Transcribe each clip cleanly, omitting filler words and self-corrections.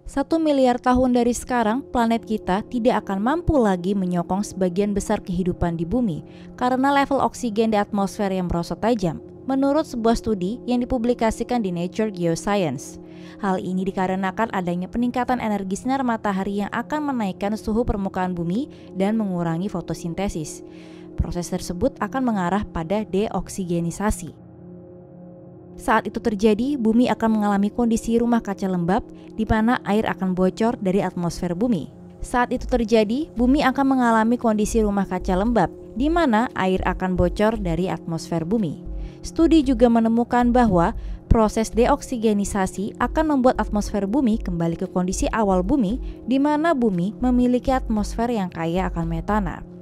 1 miliar tahun dari sekarang, planet kita tidak akan mampu lagi menyokong sebagian besar kehidupan di bumi karena level oksigen di atmosfer yang merosot tajam, menurut sebuah studi yang dipublikasikan di Nature Geoscience. Hal ini dikarenakan adanya peningkatan energi sinar matahari yang akan menaikkan suhu permukaan bumi dan mengurangi fotosintesis. Proses tersebut akan mengarah pada deoksigenisasi. Saat itu terjadi, bumi akan mengalami kondisi rumah kaca lembab di mana air akan bocor dari atmosfer bumi. Saat itu terjadi, bumi akan mengalami kondisi rumah kaca lembab di mana air akan bocor dari atmosfer bumi. Studi juga menemukan bahwa proses deoksigenisasi akan membuat atmosfer bumi kembali ke kondisi awal bumi di mana bumi memiliki atmosfer yang kaya akan metana.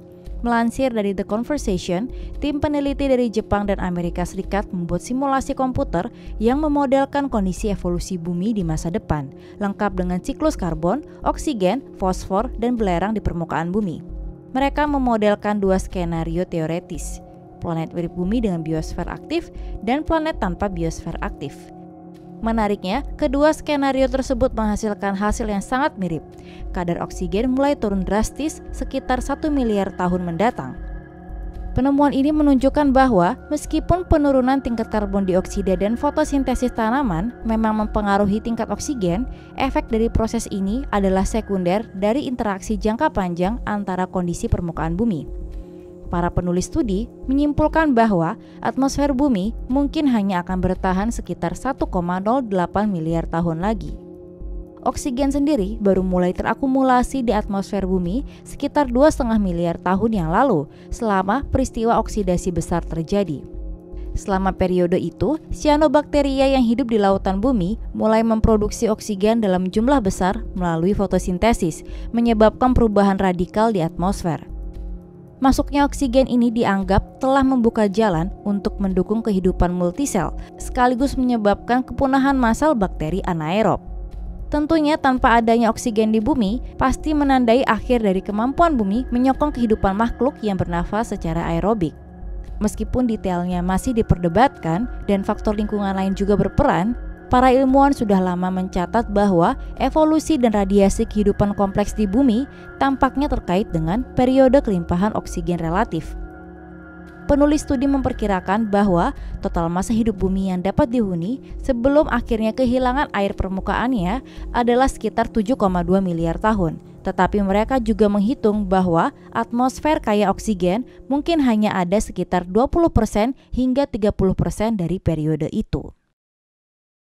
Melansir dari The Conversation, tim peneliti dari Jepang dan Amerika Serikat membuat simulasi komputer yang memodelkan kondisi evolusi bumi di masa depan, lengkap dengan siklus karbon, oksigen, fosfor, dan belerang di permukaan bumi. Mereka memodelkan dua skenario teoretis, planet mirip bumi dengan biosfer aktif dan planet tanpa biosfer aktif. Menariknya, kedua skenario tersebut menghasilkan hasil yang sangat mirip. Kadar oksigen mulai turun drastis sekitar 1 miliar tahun mendatang. Penemuan ini menunjukkan bahwa meskipun penurunan tingkat karbon dioksida dan fotosintesis tanaman memang mempengaruhi tingkat oksigen, efek dari proses ini adalah sekunder dari interaksi jangka panjang antara kondisi permukaan bumi. Para penulis studi menyimpulkan bahwa atmosfer bumi mungkin hanya akan bertahan sekitar 1,08 miliar tahun lagi. Oksigen sendiri baru mulai terakumulasi di atmosfer bumi sekitar 2,5 miliar tahun yang lalu selama peristiwa oksidasi besar terjadi. Selama periode itu, cyanobacteria yang hidup di lautan bumi mulai memproduksi oksigen dalam jumlah besar melalui fotosintesis, menyebabkan perubahan radikal di atmosfer. Masuknya oksigen ini dianggap telah membuka jalan untuk mendukung kehidupan multisel, sekaligus menyebabkan kepunahan massal bakteri anaerob. Tentunya tanpa adanya oksigen di bumi, pasti menandai akhir dari kemampuan bumi menyokong kehidupan makhluk yang bernafas secara aerobik. Meskipun detailnya masih diperdebatkan dan faktor lingkungan lain juga berperan, para ilmuwan sudah lama mencatat bahwa evolusi dan radiasi kehidupan kompleks di bumi tampaknya terkait dengan periode kelimpahan oksigen relatif. Penulis studi memperkirakan bahwa total masa hidup bumi yang dapat dihuni sebelum akhirnya kehilangan air permukaannya adalah sekitar 7,2 miliar tahun. Tetapi mereka juga menghitung bahwa atmosfer kaya oksigen mungkin hanya ada sekitar 20% hingga 30% dari periode itu.